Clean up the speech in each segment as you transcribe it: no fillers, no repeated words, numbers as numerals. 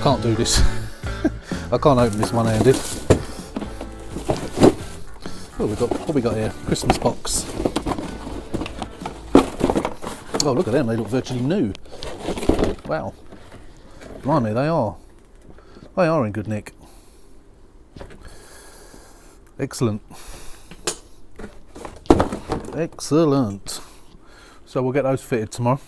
can't do this. I can't open this one-handed. Oh, what we got here? Christmas box. Oh, look at them, they look virtually new. Wow. Blimey, they are. They are in good nick. Excellent. Excellent. So we'll get those fitted tomorrow.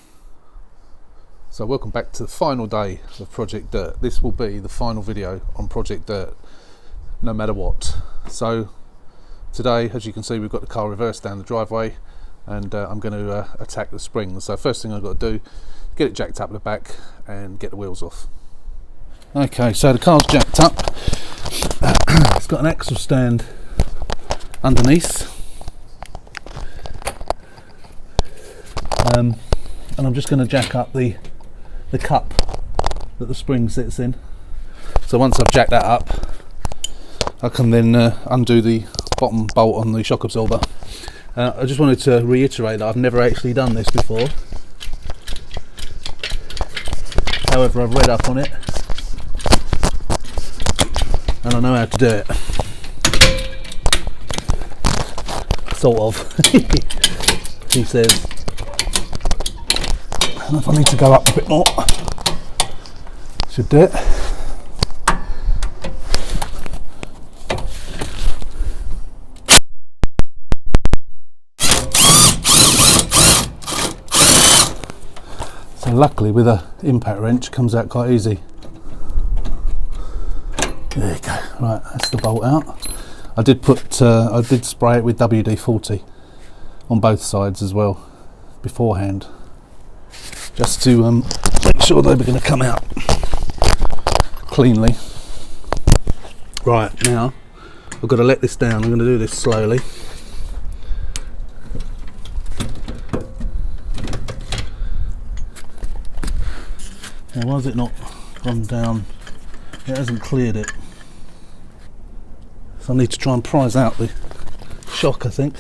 So welcome back to the final day of Project Dirt. This will be the final video on Project Dirt, no matter what. So today, as you can see, we've got the car reversed down the driveway, and I'm going to attack the springs. So first thing I've got to do, get it jacked up the back and get the wheels off. Okay, so the car's jacked up. It's got an axle stand underneath. And I'm just going to jack up the cup that the spring sits in. So once I've jacked that up, I can then undo the bottom bolt on the shock absorber. I just wanted to reiterate that I've never actually done this before. However, I've read up on it and I know how to do it. Sort of. He says. And if I need to go up a bit more, should do it. So luckily with a impact wrench it comes out quite easy. There you go. Right, that's the bolt out. I did spray it with WD-40 on both sides as well beforehand, just to make sure they were going to come out cleanly. Right, now I've got to let this down. I'm going to do this slowly. Now, why has it not gone down? It hasn't cleared it. So I need to try and prise out the shock, I think.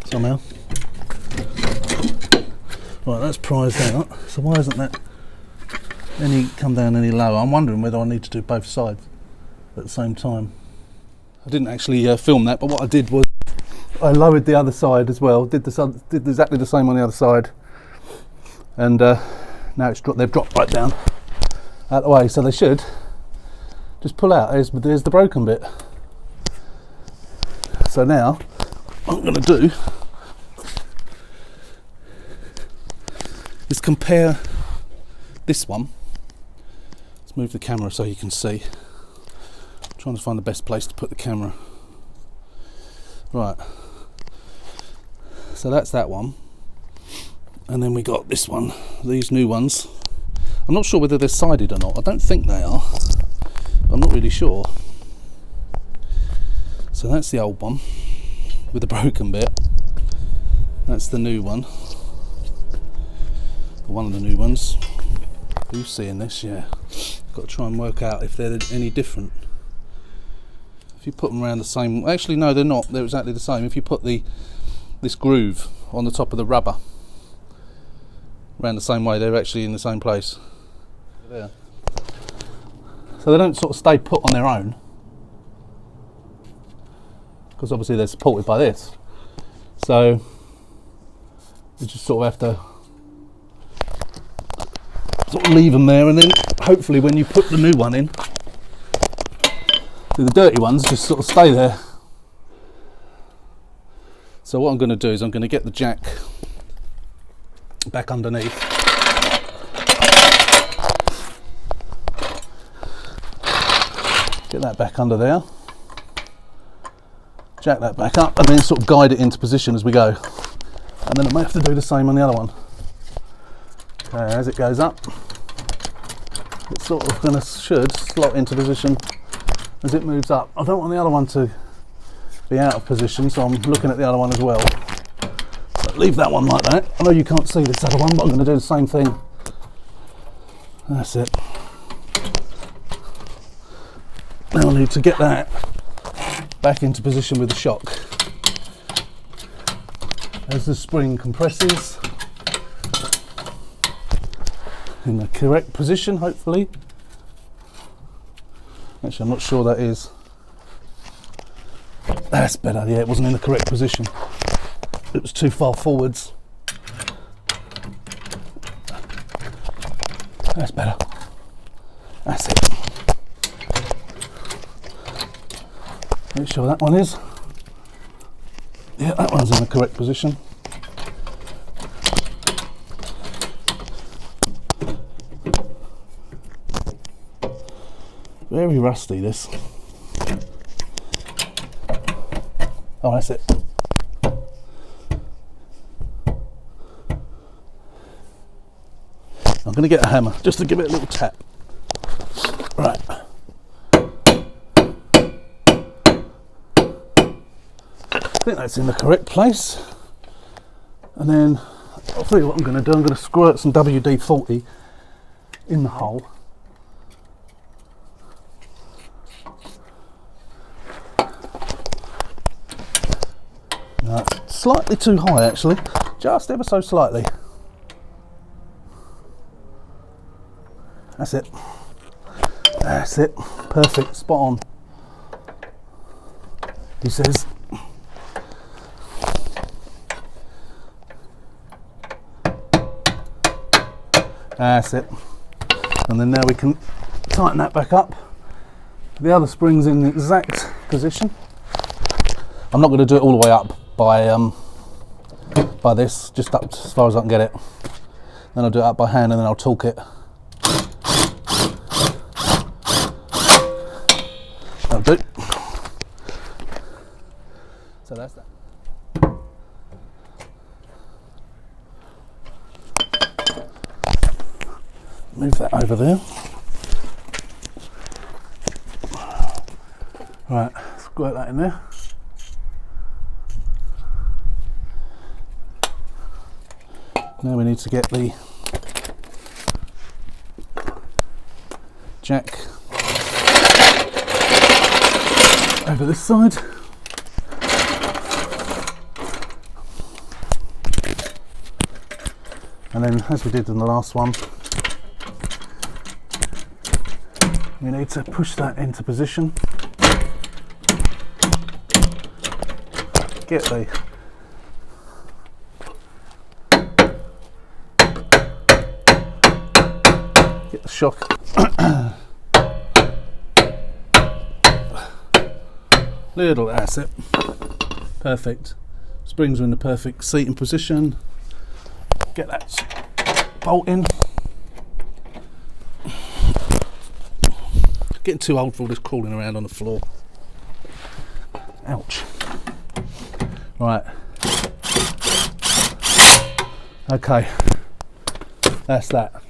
Somehow. Right, that's prized out. So why isn't that come down any lower? I'm wondering whether I need to do both sides at the same time. I didn't actually film that, but what I did was I lowered the other side as well. Did exactly the same on the other side, and now they've dropped right down out the way. So they should just pull out. There's the broken bit. So now what I'm going to do is compare this one. Let's move the camera so you can see. I'm trying to find the best place to put the camera. Right, so that's that one, and then we got this one, these new ones. I'm not sure whether they're sided or not. I don't think they are, but I'm not really sure. So that's the old one with the broken bit. That's the new one. One of the new ones. Who's seeing this? Yeah. Got to try and work out if they're any different. If you put them around the same, actually no, they're not. They're exactly the same. If you put this groove on the top of the rubber around the same way, they're actually in the same place. There. So they don't sort of stay put on their own, because obviously they're supported by this. So you just sort of have to sort of leave them there, and then hopefully when you put the new one in, the dirty ones just sort of stay there. So what I'm going to do is I'm going to get the jack back underneath. Get that back under there. Jack that back up and then sort of guide it into position as we go. And then I may have to do the same on the other one. Okay, as it goes up, it's sort of should slot into position as it moves up. I don't want the other one to be out of position, so I'm looking at the other one as well. But leave that one like that. I know you can't see this other one, but I'm going to do the same thing. That's it. Now I need to get that back into position with the shock. As the spring compresses, in the correct position, hopefully. Actually, I'm not sure that is. That's better. Yeah, it wasn't in the correct position. It was too far forwards. That's better. That's it. Make sure that one is. Yeah, that one's in the correct position. Very rusty, this. Oh, that's it. I'm going to get a hammer just to give it a little tap. Right. I think that's in the correct place. And then I'll tell you what I'm going to do. I'm going to squirt some WD-40 in the hole. That's slightly too high, actually, just ever so slightly. That's it. That's it. Perfect. Spot on. He says. That's it. And then now we can tighten that back up. The other spring's in the exact position. I'm not going to do it all the way up by this, just up as far as I can get it. Then I'll do it up by hand and then I'll torque it. That'll do. So that's that. Move that over there. Right, squirt that in there. Now we need to get the jack over this side. And then, as we did in the last one, we need to push that into position. Get the shock. Little, that's it. Perfect. Springs are in the perfect seating position. Get that bolt in. Getting too old for all this crawling around on the floor. Ouch. Right. Okay. That's that.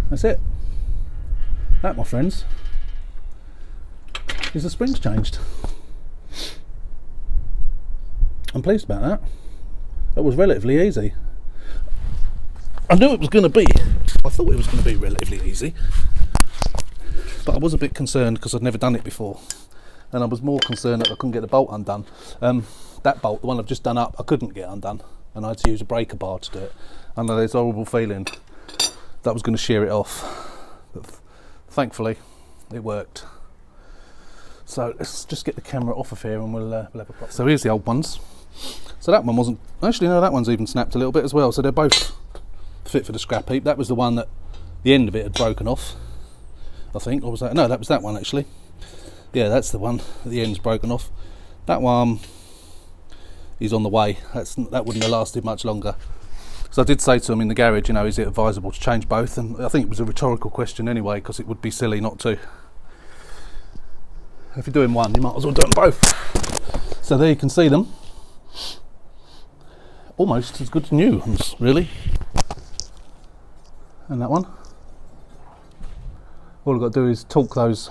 That's it. That, my friends, is the springs changed. I'm pleased about that. That was relatively easy. I knew it was going to be. I thought it was going to be relatively easy. But I was a bit concerned because I'd never done it before. And I was more concerned that I couldn't get the bolt undone. That bolt, the one I've just done up, I couldn't get undone. And I had to use a breaker bar to do it. I know there's a horrible feeling that I was going to shear it off, but thankfully it worked. So let's just get the camera off of here and we'll have a proper. So here's the old ones. So that one wasn't, actually no, that one's even snapped a little bit as well, so they're both fit for the scrap heap. That was the one that the end of it had broken off, I think, or was that, no, that was that one actually. Yeah, that's the one at the end's broken off. That one is on the way. That wouldn't have lasted much longer. So I did say to him in the garage, you know, is it advisable to change both? And I think it was a rhetorical question anyway, because it would be silly not to. If you're doing one, you might as well do them both. So there you can see them. Almost as good as new ones, really. And that one. All I've got to do is torque those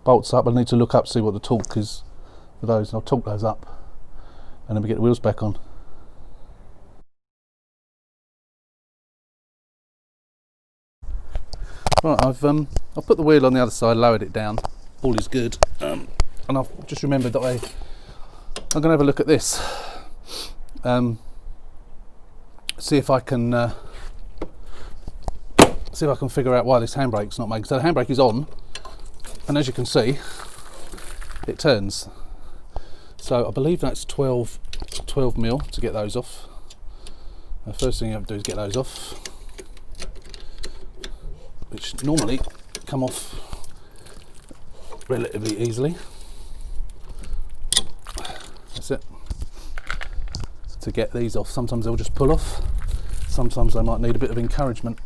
bolts up. I need to look up to see what the torque is for those, and I'll torque those up. And then we get the wheels back on. Right, I've put the wheel on the other side, lowered it down. All is good, and I've just remembered that I'm going to have a look at this. See if I can see if I can figure out why this handbrake's not making. So the handbrake is on, and as you can see, it turns. So I believe that's 12 mil to get those off. The first thing you have to do is get those off, which normally come off relatively easily. That's it. To get these off, sometimes they'll just pull off, sometimes they might need a bit of encouragement.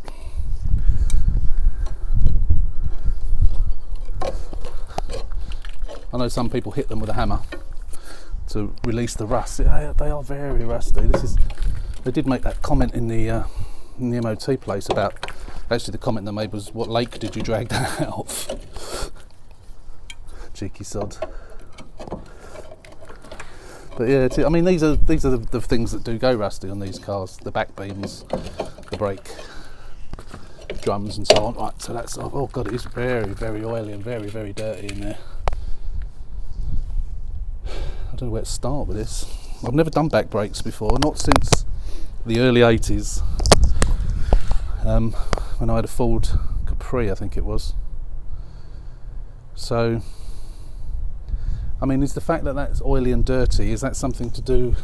I know some people hit them with a hammer to release the rust. They are very rusty. They did make that comment in the MOT place about, actually the comment they made was, what lake did you drag that out of? Cheeky sod. But yeah, I mean, these are the things that do go rusty on these cars: the back beams, the brake drums, and so on. Right, so that's, oh god, it is very, very oily and very, very dirty in there. I don't know where to start with this. I've never done back brakes before, not since the early 80s, when I had a Ford Capri, I think it was. So, I mean, is the fact that that's oily and dirty, is that something to do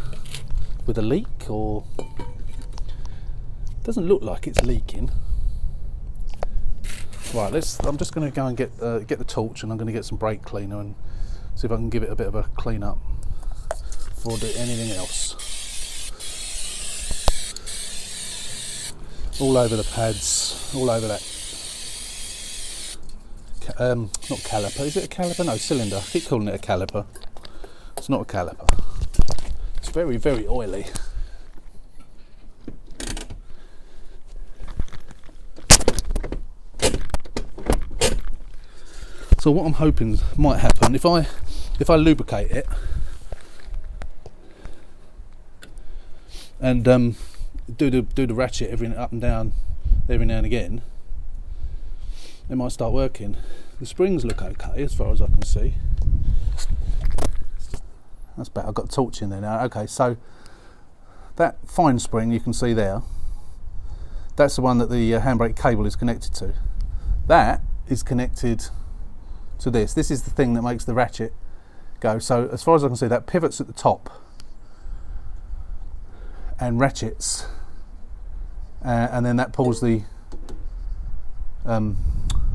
with a leak, or? It doesn't look like it's leaking. Right, I'm just going to go and get the torch, and I'm going to get some brake cleaner and see if I can give it a bit of a clean up before I do anything else. All over the pads, all over that. Not caliper, is it a caliper? No, cylinder. I keep calling it a caliper. It's not a caliper. It's very, very oily. So what I'm hoping might happen, if I lubricate it and do the ratchet every up and down every now and again, it might start working. The springs look okay as far as I can see. That's better. I've got a torch in there now. Okay, so that fine spring you can see there, that's the one that the handbrake cable is connected to. That is connected to this. This is the thing that makes the ratchet go. So as far as I can see, that pivots at the top and ratchets, and then that pulls the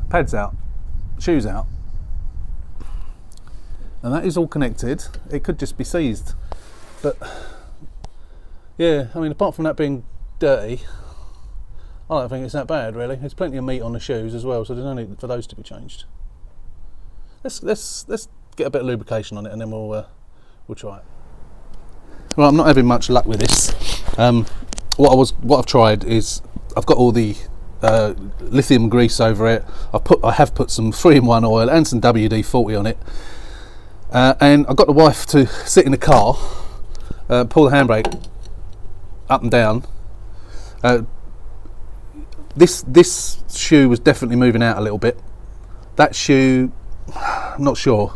pads out, shoes out, and that is all connected. It could just be seized, but yeah, I mean, apart from that being dirty, I don't think it's that bad really. There's plenty of meat on the shoes as well, so there's no need for those to be changed. Let's get a bit of lubrication on it, and then we'll try it. Well, I'm not having much luck with this. What I've tried is I've got all the lithium grease over it. I have put some 3-in-1 oil and some WD-40 on it, and I got the wife to sit in the car, pull the handbrake up and down. This shoe was definitely moving out a little bit. That shoe, I'm not sure.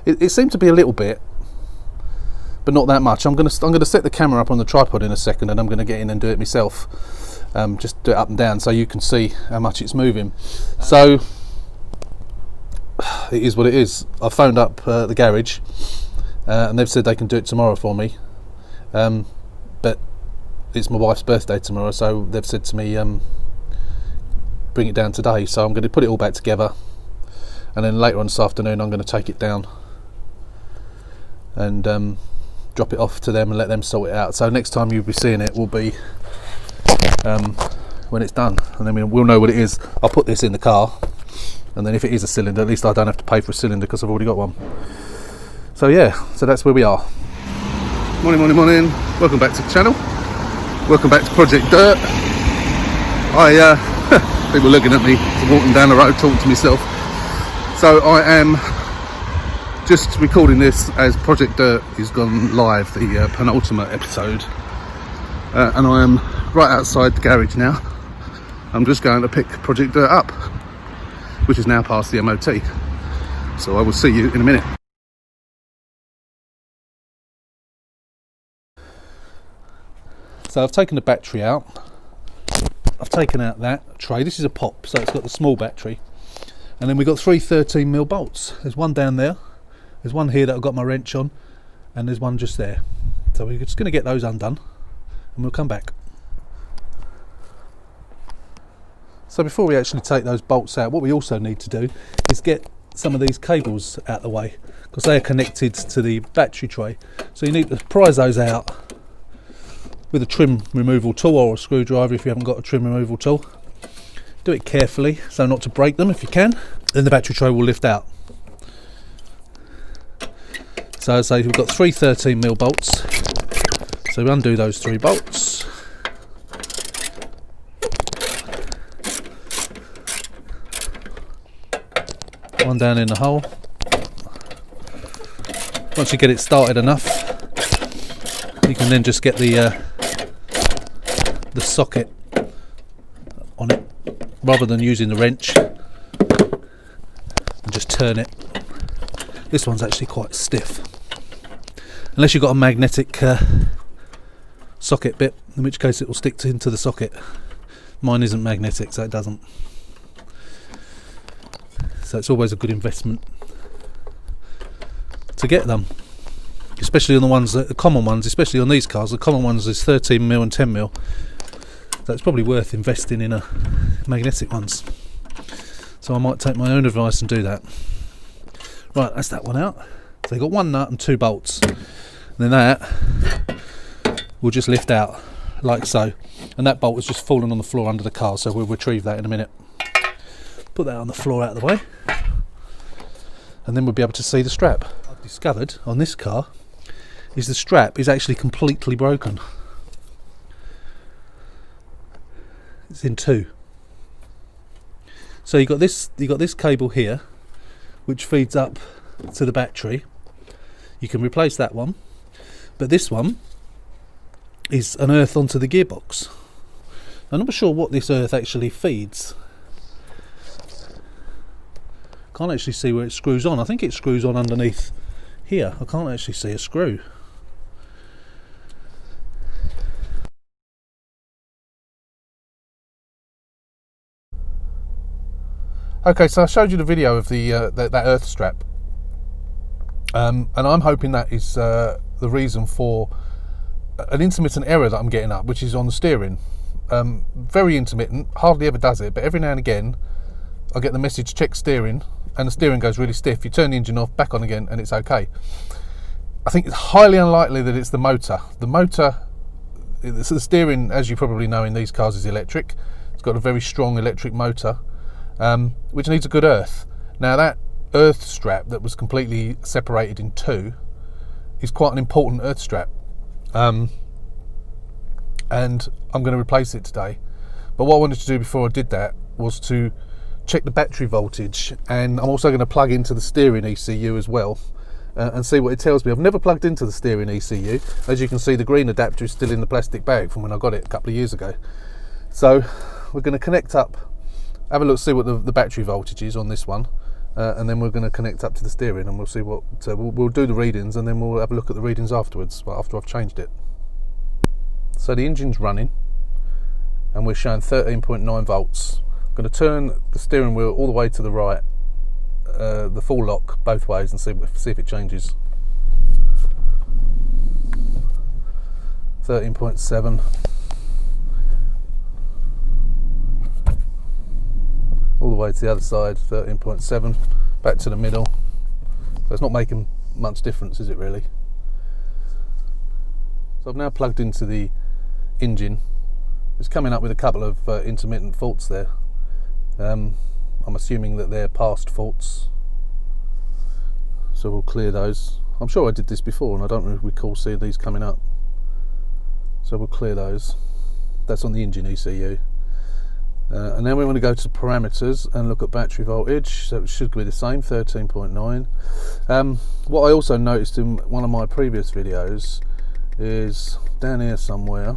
It seemed to be a little bit, but not that much. I'm gonna set the camera up on the tripod in a second, and I'm gonna get in and do it myself. Just do it up and down so you can see how much it's moving. So it is what it is. I phoned up the garage, and they've said they can do it tomorrow for me. But it's my wife's birthday tomorrow, so they've said to me, bring it down today. So I'm going to put it all back together, and then later on this afternoon I'm going to take it down and drop it off to them and let them sort it out. So next time you'll be seeing it will be when it's done, and then we'll know what it is. I'll put this in the car, and then if it is a cylinder, at least I don't have to pay for a cylinder because I've already got one. So yeah, so that's where we are. Morning. Welcome back to the channel. Welcome back to Project Dirt. People looking at me walking down the road talking to myself. So I am just recording this as Project Dirt is gone live, the penultimate episode, and I am right outside the garage now. I'm just going to pick Project Dirt up, which is now past the MOT. So I will see you in a minute. So I've taken the battery out, I've taken out that tray. This is a pop, so it's got the small battery. And then we've got 3 13mm bolts. There's one down there, there's one here that I've got my wrench on, and there's one just there. So we're just going to get those undone and we'll come back. So before we actually take those bolts out, what we also need to do is get some of these cables out the way, because they are connected to the battery tray. So you need to prise those out with a trim removal tool or a screwdriver if you haven't got a trim removal tool. Do it carefully so not to break them if you can. Then the battery tray will lift out. So as I say, we've got 3 13mm bolts. So we undo those 3 bolts. One down in the hole. Once you get it started enough, you can then just get the socket on it, rather than using the wrench, and just turn it. This one's actually quite stiff, unless you've got a magnetic socket bit, in which case it will stick into the socket. Mine isn't magnetic, so it doesn't. So it's always a good investment to get them, especially on the ones, the common ones, especially on these cars. The common ones is 13mm and 10mm, so it's probably worth investing in a magnetic ones. So I might take my own advice and do that. Right, that's that one out. So you've got 1 nut and 2 bolts, and then that will just lift out like so, and that bolt has just fallen on the floor under the car, so we'll retrieve that in a minute. Put that on the floor out of the way, and then we'll be able to see the strap. I've discovered on this car is the strap is actually completely broken. It's in 2. So you've got this cable here which feeds up to the battery. You can replace that one, but this one is an earth onto the gearbox. I'm not sure what this earth actually feeds. Can't actually see where it screws on. I think it screws on underneath here. I can't actually see a screw. Okay, so I showed you the video of the that earth strap, and I'm hoping that is the reason for an intermittent error that I'm getting up, which is on the steering. Very intermittent, hardly ever does it, but every now and again I get the message check steering, and the steering goes really stiff. You turn the engine off, back on again, and it's okay. I think it's highly unlikely that it's the motor. The steering, as you probably know in these cars, is electric. It's got a very strong electric motor, which needs a good earth. Now that earth strap that was completely separated in 2 is quite an important earth strap, and I'm going to replace it today. But what I wanted to do before I did that was to check the battery voltage, and I'm also going to plug into the steering ECU as well, and see what it tells me. I've never plugged into the steering ECU. As you can see, the green adapter is still in the plastic bag from when I got it a couple of years ago. So we're going to connect up, have a look, see what the battery voltage is on this one, and then we're going to connect up to the steering, and we'll see what we'll do the readings, and then we'll have a look at the readings afterwards, after I've changed it. So the engine's running and we're showing 13.9 volts. I'm going to turn the steering wheel all the way to the right, the full lock both ways, and see if it changes. 13.7. All the way to the other side, 13.7. Back to the middle. So it's not making much difference, is it really? So I've now plugged into the engine. It's coming up with a couple of intermittent faults there. I'm assuming that they're past faults, so we'll clear those. I'm sure I did this before and I don't really recall seeing these coming up, so we'll clear those. That's on the engine ECU. And then we want to go to parameters and look at battery voltage, so it should be the same, 13.9. What I also noticed in one of my previous videos is down here somewhere,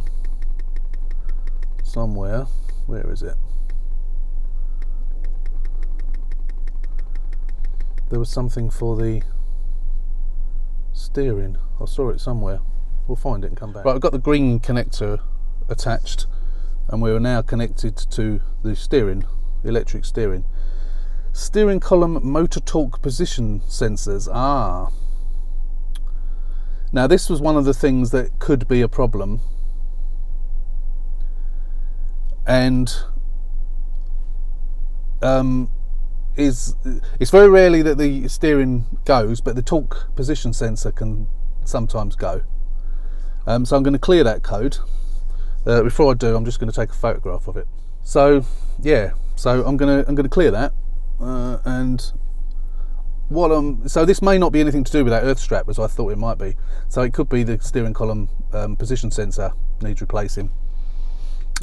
where is it? There was something for the steering. I saw it somewhere. We'll find it and come back. Right, I've got the green connector attached and we are now connected to the steering, electric steering. Steering column motor torque position sensors. Now this was one of the things that could be a problem, and it's very rarely that the steering goes, but the torque position sensor can sometimes go. So I'm going to clear that code. Before I do, I'm just going to take a photograph of it. So yeah, so I'm going to clear that, and so this may not be anything to do with that earth strap as I thought it might be. So it could be the steering column position sensor needs replacing.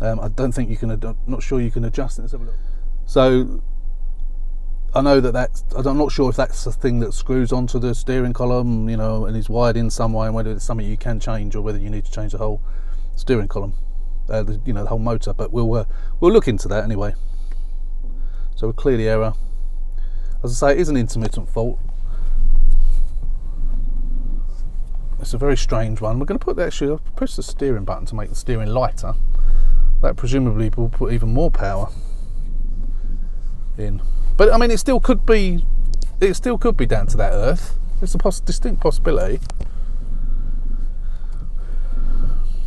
I don't think you can. Not sure you can adjust it. Let's have a look. So I know I'm not sure if that's a thing that screws onto the steering column, you know, and is wired in some way, and whether it's something you can change or whether you need to change the whole steering column, the whole motor. But we'll look into that anyway. So we'll clear the error. As I say, it is an intermittent fault. It's a very strange one. We're going to put I'll press the steering button to make the steering lighter. That presumably will put even more power in. But I mean, it still could be down to that earth. It's a distinct possibility.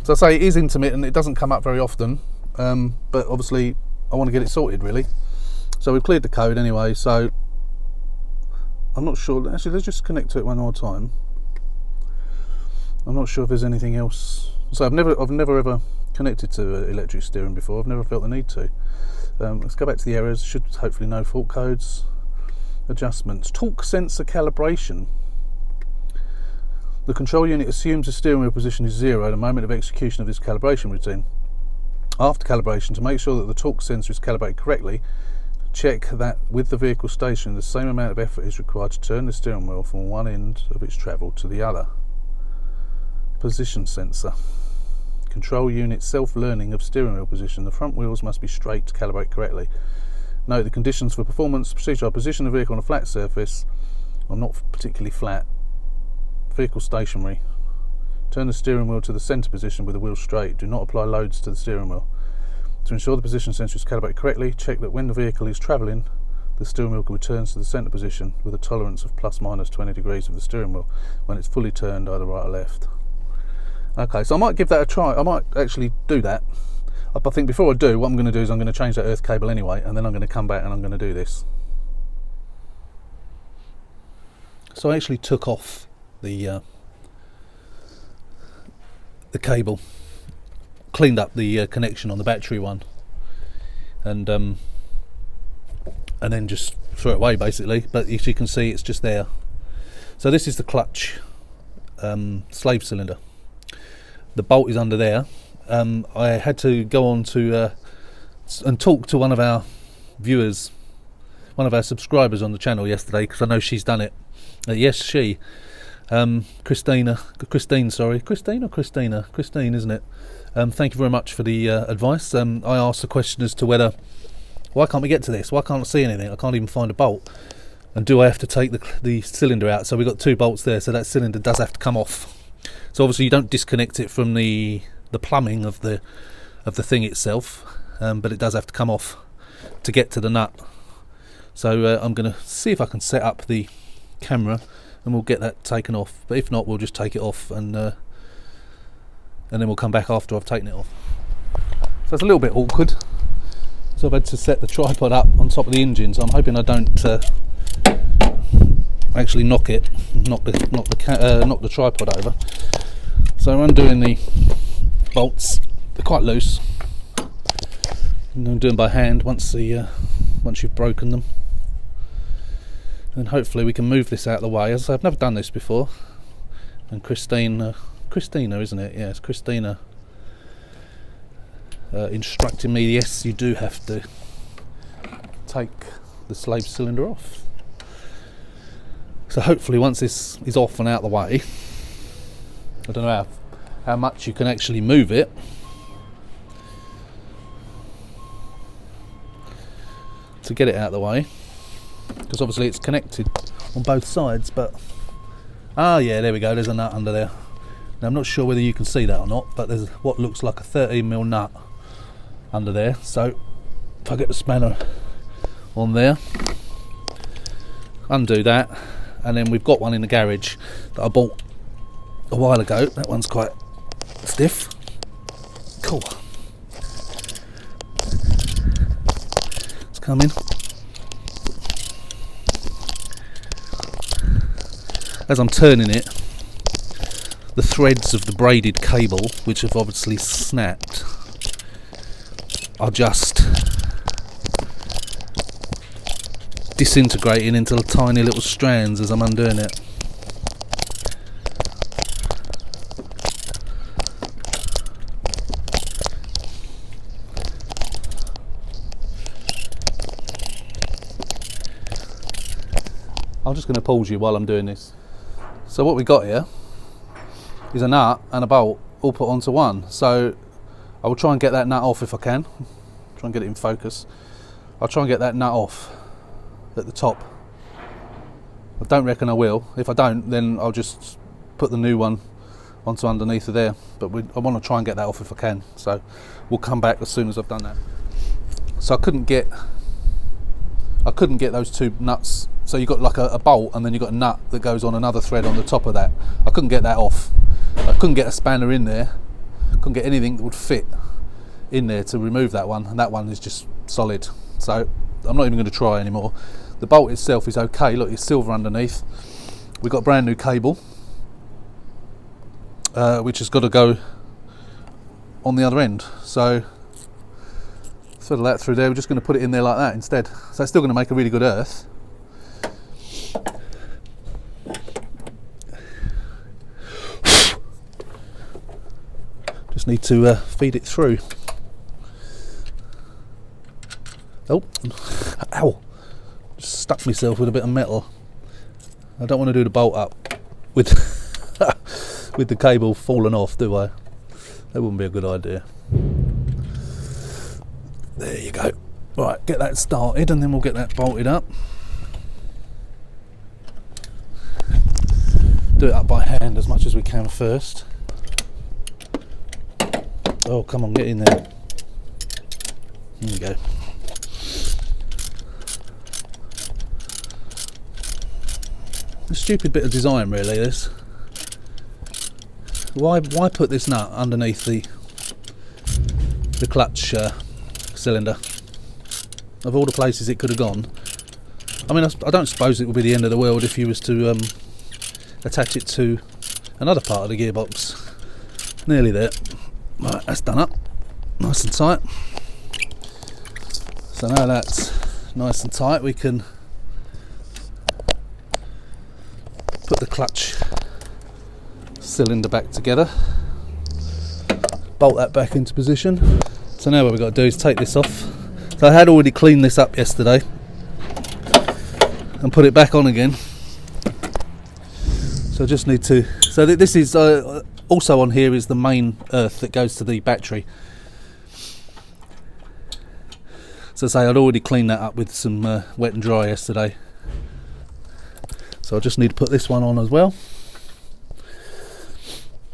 So I say it is intermittent. It doesn't come up very often, but obviously I want to get it sorted really. So we've cleared the code anyway. So I'm not sure. Actually, let's just connect to it one more time. I'm not sure if there's anything else. So I've never ever connected to electric steering before. I've never felt the need to. Let's go back to the errors. Should hopefully know fault codes. Adjustments. Torque sensor calibration. The control unit assumes the steering wheel position is 0 at the moment of execution of this calibration routine. After calibration, to make sure that the torque sensor is calibrated correctly, check that with the vehicle stationed, the same amount of effort is required to turn the steering wheel from one end of its travel to the other. Position sensor. Control unit self-learning of steering wheel position. The front wheels must be straight to calibrate correctly. Note the conditions for performance. Procedure: position the vehicle on a flat surface, or not particularly flat. Vehicle stationary. Turn the steering wheel to the centre position with the wheel straight. Do not apply loads to the steering wheel. To ensure the position sensor is calibrated correctly, check that when the vehicle is travelling, the steering wheel returns to the centre position with a tolerance of plus minus 20 degrees of the steering wheel when it's fully turned either right or left. Okay, so I might give that a try. I might actually do that. I think before I do, what I'm going to do is I'm going to change that earth cable anyway, and then I'm going to come back and I'm going to do this. So I actually took off the cable, cleaned up the connection on the battery one, and then just threw it away basically. But as you can see, it's just there. So this is the clutch slave cylinder. The bolt is under there. I had to go on to and talk to one of our viewers, one of our subscribers on the channel yesterday, because I know she's done it. Yes, she. Christine, isn't it? Thank you very much for the advice. I asked the question as to why can't we get to this? Why can't I see anything? I can't even find a bolt. And do I have to take the cylinder out? So we've got 2 bolts there, so that cylinder does have to come off. So obviously you don't disconnect it from the plumbing of the thing itself, but it does have to come off to get to the nut. So I'm going to see if I can set up the camera and we'll get that taken off. But if not, we'll just take it off and then we'll come back after I've taken it off. So it's a little bit awkward. So I've had to set the tripod up on top of the engine. So I'm hoping I don't actually knock the tripod over. So I'm undoing the bolts. They're quite loose, and I'm doing by hand once you've broken them, and hopefully we can move this out of the way. As I've never done this before, and Christina, isn't it? Yeah, it's Christina instructing me. Yes, you do have to take the slave cylinder off. So hopefully once this is off and out of the way, I don't know how much you can actually move it. To get it out of the way, because obviously it's connected on both sides, but yeah, there we go, there's a nut under there. Now I'm not sure whether you can see that or not, but there's what looks like a 13mm nut under there. So if I get the spanner on there, undo that, and then we've got one in the garage that I bought a while ago. That one's quite stiff. Cool. It's coming. As I'm turning it, the threads of the braided cable, which have obviously snapped, are just disintegrating into tiny little strands as I'm undoing it. I'm just going to pause you while I'm doing this. So what we got here is a nut and a bolt all put onto one. So I will try and get that nut off if I can. Try and get it in focus. I'll try and get that nut off at the top. I don't reckon I will. If I don't, then I'll just put the new one onto underneath of there. But I want to try and get that off if I can. So we'll come back as soon as I've done that. So I couldn't get those two nuts. So you've got like a bolt, and then you've got a nut that goes on another thread on the top of that. I couldn't get that off. I couldn't get a spanner in there. Couldn't get anything that would fit in there to remove that one, and that one is just solid. So I'm not even going to try anymore. The bolt itself is okay. Look, it's silver underneath. We've got a brand new cable, which has got to go on the other end. So thread that through there. We're just going to put it in there like that instead. So it's still going to make a really good earth. Just need to feed it through. Oh, ow! Just stuck myself with a bit of metal. I don't want to do the bolt up with with the cable falling off, do I? That wouldn't be a good idea. There you go. Right, get that started, and then we'll get that bolted up. Do it up by hand as much as we can first. Oh, come on, get in there. There you go. A stupid bit of design, really, this. Why put this nut underneath the clutch cylinder? Of all the places it could have gone. I mean, I don't suppose it would be the end of the world if you was to attach it to another part of the gearbox. Nearly there. Right, that's done up, nice and tight. So now that's nice and tight, we can put the clutch cylinder back together, bolt that back into position. So now what we've got to do is take this off. So I had already cleaned this up yesterday and put it back on again. So I just need to, so this is also on here is the main earth that goes to the battery. So say I'd already cleaned that up with some wet and dry yesterday. So I just need to put this one on as well,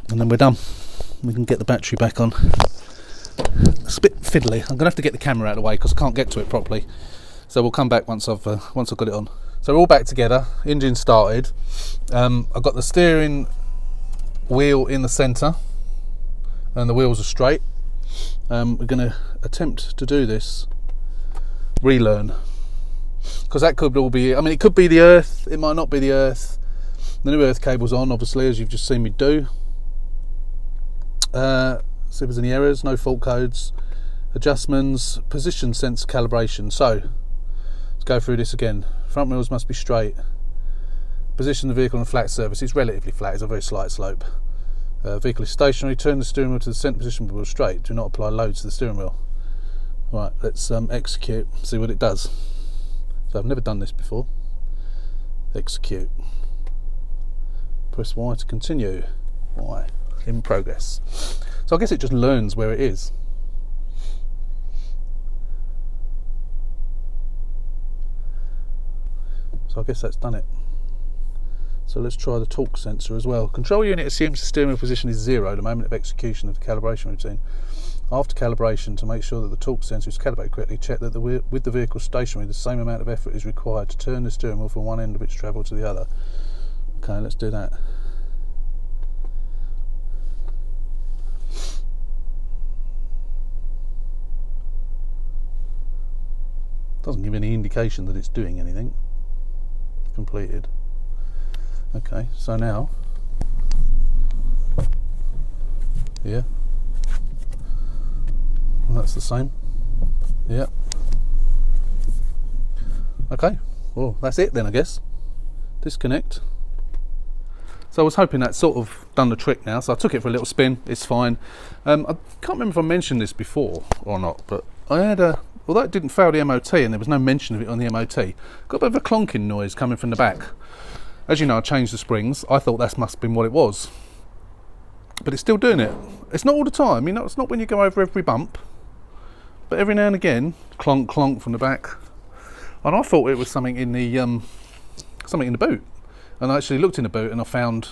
and then we're done. We can get the battery back on. It's a bit fiddly. I'm gonna have to get the camera out of the way because I can't get to it properly. So we'll come back once I've got it on. So we're all back together. Engine started. I've got the steering wheel in the centre, and the wheels are straight. We're going to attempt to do this. Relearn, because that could all be. I mean, it could be the earth. It might not be the earth. The new earth cable's on, obviously, as you've just seen me do. See if there's any errors. No fault codes. Adjustments. Position sensor calibration. So let's go through this again. Front wheels must be straight. Position the vehicle on a flat surface. It's relatively flat. It's a very slight slope. Vehicle is stationary. Turn the steering wheel to the centre position with the wheel straight. Do not apply load to the steering wheel. Right, let's execute. See what it does. So I've never done this before. Execute. Press Y to continue. Y. In progress. So I guess it just learns where it is. So I guess that's done it. So let's try the torque sensor as well. Control unit assumes the steering wheel position is 0 at the moment of execution of the calibration routine. After calibration, to make sure that the torque sensor is calibrated correctly, check that with the vehicle stationary, the same amount of effort is required to turn the steering wheel from one end of its travel to the other. Okay, let's do that. Doesn't give any indication that it's doing anything. Completed. Okay, so now, yeah, and that's the same. Yeah. Okay, well that's it then, I guess. Disconnect. So I was hoping that sort of done the trick now, so I took it for a little spin. It's fine. I can't remember if I mentioned this before or not, but I had although it didn't fail the MOT and there was no mention of it on the MOT, got a bit of a clonking noise coming from the back. As you know, I changed the springs. I thought that must have been what it was, but it's still doing it. It's not all the time, you know. It's not when you go over every bump, but every now and again, clonk clonk from the back. And I thought it was something in the boot. And I actually looked in the boot and I found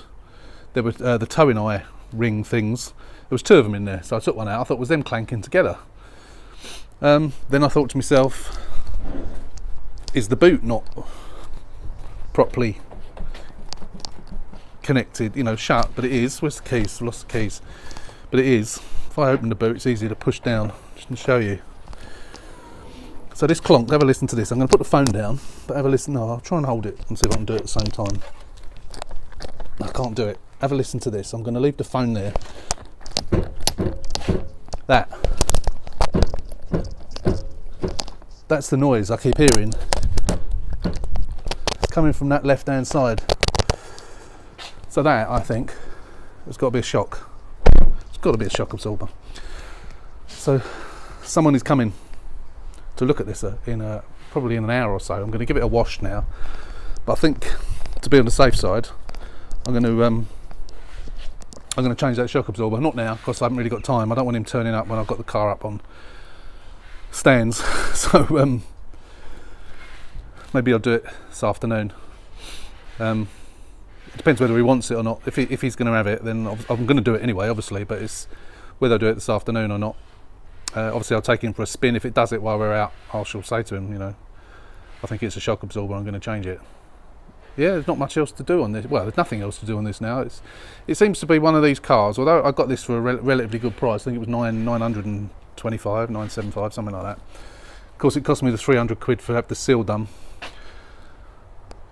there were the towing eye ring things. There was 2 of them in there, so I took one out. I thought it was them clanking together. Then I thought to myself, is the boot not properly connected, you know, shut? But it is. Where's the keys? I've lost the keys. But it is. If I open the boot, it's easy to push down. Just to show you. So this clonk, have a listen to this. I'm going to put the phone down, but have a listen. No, I'll try and hold it and see if I can do it at the same time. I can't do it. Have a listen to this. I'm going to leave the phone there. That's the noise I keep hearing. It's coming from that left-hand side. So that, I think, has got to be a shock. It's got to be a shock absorber. So someone is coming to look at this probably in an hour or so. I'm going to give it a wash now, but I think to be on the safe side, I'm going to change that shock absorber. Not now, because I haven't really got time. I don't want him turning up when I've got the car up on stands. So maybe I'll do it this afternoon. It depends whether he wants it or not. If he's going to have it, then I'm going to do it anyway, obviously, but it's whether I do it this afternoon or not. Obviously I'll take him for a spin. If it does it while we're out, I shall say to him, you know, I think it's a shock absorber, I'm going to change it. Yeah, there's not much else to do on this. Well, there's nothing else to do on this now. It seems to be one of these cars, although I got this for a relatively good price. I think it was 925, 975, something like that. Of course, it cost me the 300 quid to have the seal done.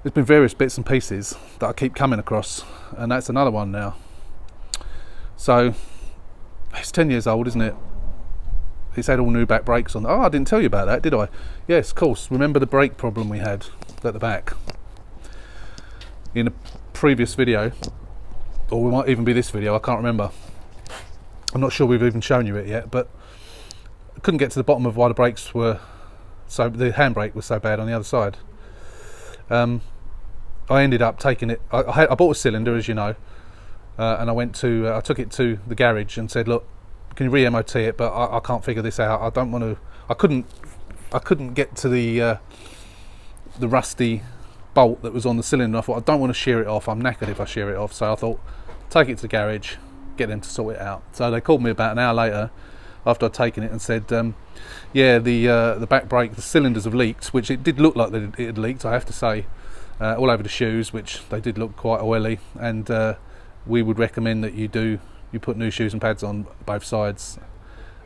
There's been various bits and pieces that I keep coming across, and that's another one now. So, it's 10 years old, isn't it? It's had all new back brakes on. Oh, I didn't tell you about that, did I? Yes, of course. Remember the brake problem we had at the back? In a previous video, or it might even be this video, I can't remember. I'm not sure we've even shown you it yet, but I couldn't get to the bottom of why the brakes were so, the handbrake was so bad on the other side. I ended up taking it, I bought a cylinder, as you know, and I took it to the garage and said, look, can you re-MOT it, but I can't figure this out. I don't want to, I couldn't get to the rusty bolt that was on the cylinder. I thought, I don't want to shear it off. I'm knackered if I shear it off. So I thought, take it to the garage, get them to sort it out. So they called me about an hour later after I'd taken it and said, yeah, the back brake, the cylinders have leaked, which it did look like it had leaked, I have to say, all over the shoes, which they did look quite oily, and we would recommend that you put new shoes and pads on both sides,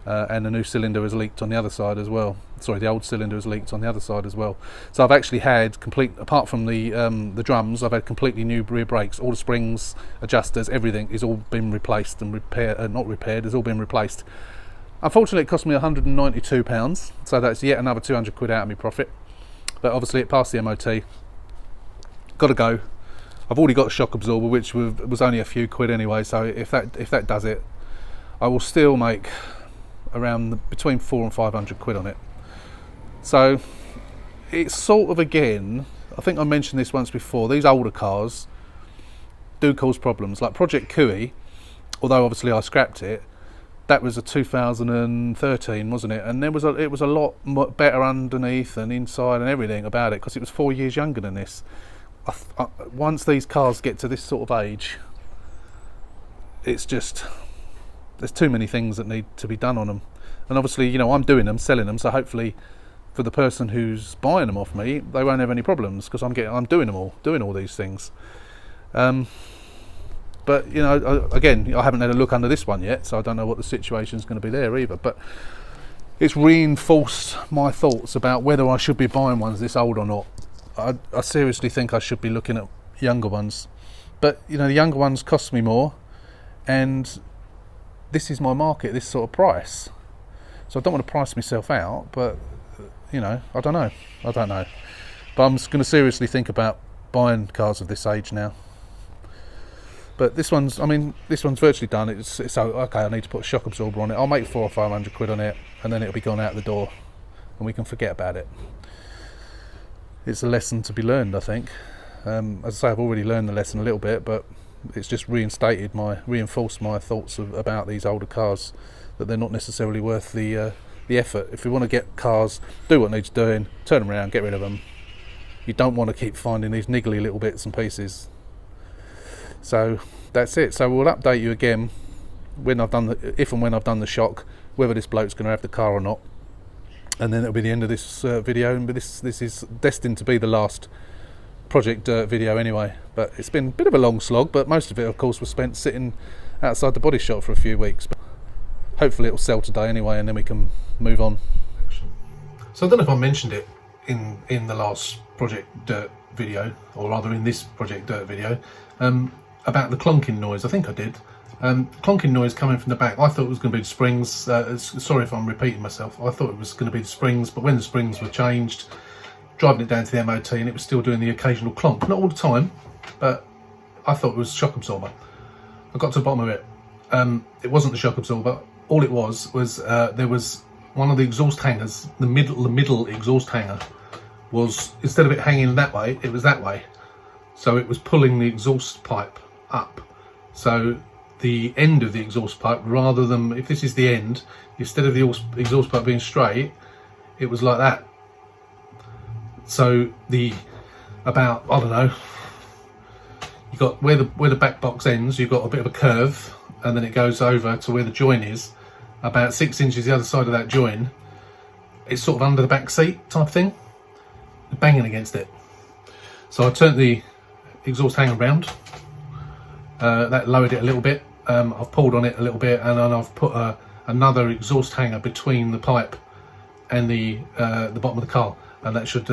and the new cylinder has leaked on the other side as well. Sorry, the old cylinder has leaked on the other side as well. So I've actually had complete, apart from the drums, I've had completely new rear brakes. All the springs, adjusters, everything is all been replaced and not repaired, it's all been replaced. Unfortunately, it cost me £192, so that's yet another 200 quid out of my profit. But obviously, it passed the MOT. Got to go. I've already got a shock absorber, which was only a few quid anyway. So if that does it, I will still make around between 400 and 500 quid on it. So it's sort of, again, I think I mentioned this once before. These older cars do cause problems. Like Project Cooey, although obviously I scrapped it. That was a 2013, wasn't it? And it was a lot better underneath and inside and everything about it, because it was 4 years younger than this. Once these cars get to this sort of age, it's just, there's too many things that need to be done on them. And obviously, you know, I'm doing them, selling them, so hopefully for the person who's buying them off me, they won't have any problems, because I'm doing all these things. But you know, again, I haven't had a look under this one yet, so I don't know what the situation's going to be there either. But it's reinforced my thoughts about whether I should be buying ones this old or not. I seriously think I should be looking at younger ones, but you know, the younger ones cost me more, and this is my market, this sort of price. So I don't want to price myself out, but you know, I don't know. But I'm just going to seriously think about buying cars of this age now. But this one's virtually done. It's okay. I need to put a shock absorber on it. I'll make 400 or 500 quid on it, and then it'll be gone out the door, and we can forget about it. It's a lesson to be learned, I think. As I say, I've already learned the lesson a little bit, but it's just reinforced my thoughts about these older cars, that they're not necessarily worth the effort. If you want to get cars, do what needs doing, turn them around, get rid of them. You don't want to keep finding these niggly little bits and pieces. So that's it. So we'll update you again when I've done if and when I've done the shock, whether this bloke's going to have the car or not, and then it'll be the end of this video. But this is destined to be the last Project Dirt video anyway. But it's been a bit of a long slog, but most of it, of course, was spent sitting outside the body shop for a few weeks. But hopefully it'll sell today anyway, and then we can move on. So I don't know if I mentioned it in the last Project Dirt video, or rather in this Project Dirt video, about the clonking noise. I think I did. Clonking noise coming from the back. I thought it was going to be the springs. Sorry if I'm repeating myself. I thought it was going to be the springs, but when the springs were changed, driving it down to the MOT, and it was still doing the occasional clonk. Not all the time, but I thought it was shock absorber. I got to the bottom of it. It wasn't the shock absorber. All it was there was one of the exhaust hangers, the middle exhaust hanger, was, instead of it hanging that way, it was that way. So it was pulling the exhaust pipe up. So the end of the exhaust pipe, rather than, if this is the end, instead of the exhaust pipe being straight, it was like that. So I don't know, you got where the back box ends, you've got a bit of a curve, and then it goes over to where the join is, about 6 inches the other side of that join. It's sort of under the back seat type thing, banging against it. So I turned the exhaust hanger round, that lowered it a little bit. I've pulled on it a little bit, and then I've put another exhaust hanger between the pipe and the bottom of the car, and that should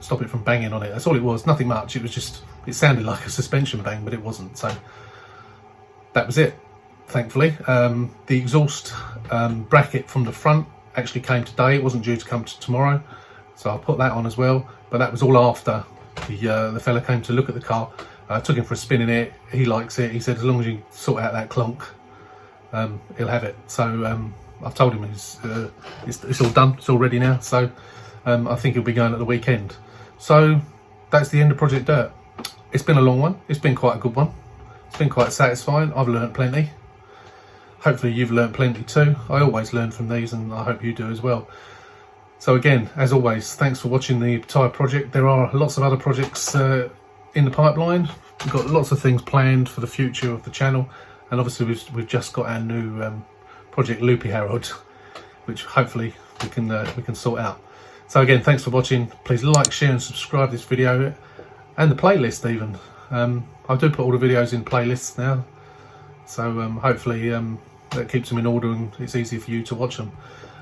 stop it from banging on it. That's all it was, nothing much. It was just, it sounded like a suspension bang, but it wasn't. So that was it, thankfully. The exhaust bracket from the front actually came today. It wasn't due to come tomorrow, so I'll put that on as well. But that was all after the fella came to look at the car. I took him for a spin in it. He likes it. He said as long as you sort out that clonk, he'll have it. So I've told him it's all done. It's all ready now. So I think he'll be going at the weekend. So that's the end of Project Dirt. It's been a long one. It's been quite a good one. It's been quite satisfying. I've learnt plenty. Hopefully you've learnt plenty too. I always learn from these, and I hope you do as well. So again, as always, thanks for watching the entire project. There are lots of other projects in the pipeline. We've got lots of things planned for the future of the channel, and obviously we've just got our new project Loopy Harold, which hopefully we can sort out. So again, thanks for watching. Please like, share and subscribe this video, and the playlist even. I do put all the videos in playlists now, so hopefully that keeps them in order and it's easy for you to watch them.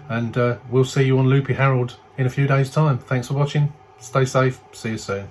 And we'll see you on Loopy Harold in a few days time. Thanks for watching. Stay safe. See you soon.